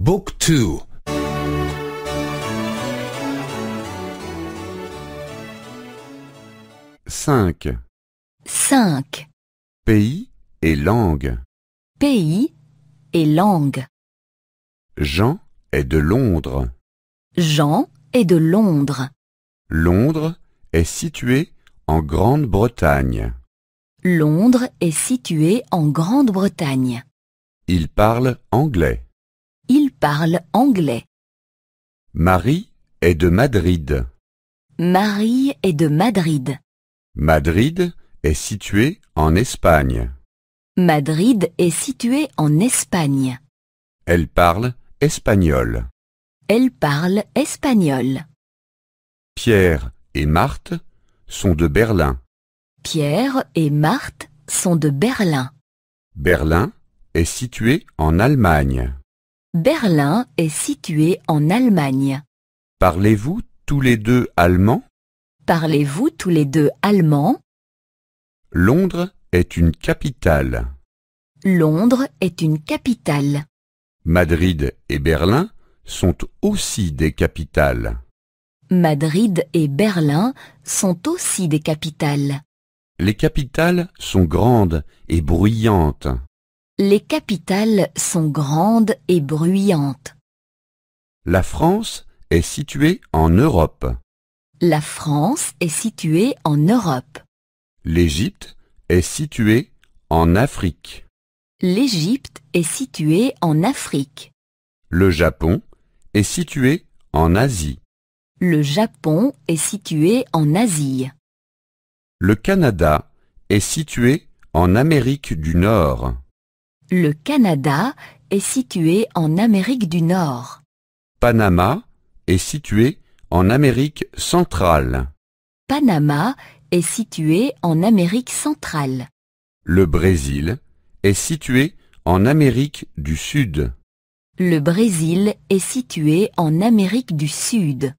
Book 2. 5. 5. Pays et langue. Pays et langue. Jean est de Londres. Jean est de Londres. Londres est situé en Grande-Bretagne. Londres est situé en Grande-Bretagne. Il parle anglais. Il parle anglais. Marie est de Madrid. Marie est de Madrid. Madrid est situé en Espagne. Madrid est situé en Espagne. Elle parle espagnol. Elle parle espagnol. Pierre et Marthe sont de Berlin. Pierre et Marthe sont de Berlin. Berlin est situé en Allemagne. Berlin est situé en Allemagne. Parlez-vous tous les deux allemand? Parlez-vous tous les deux allemand? Londres est une capitale. Londres est une capitale. Madrid et Berlin sont aussi des capitales. Madrid et Berlin sont aussi des capitales. Les capitales sont grandes et bruyantes. Les capitales sont grandes et bruyantes. La France est située en Europe. La France est située en Europe. L'Égypte est située en Afrique. L'Égypte est située en Afrique. Le Japon est situé en Asie. Le Japon est situé en Asie. Le Canada est situé en Amérique du Nord. Le Canada est situé en Amérique du Nord. Panama est situé en Amérique centrale. Panama est situé en Amérique centrale. Le Brésil est situé en Amérique du Sud. Le Brésil est situé en Amérique du Sud.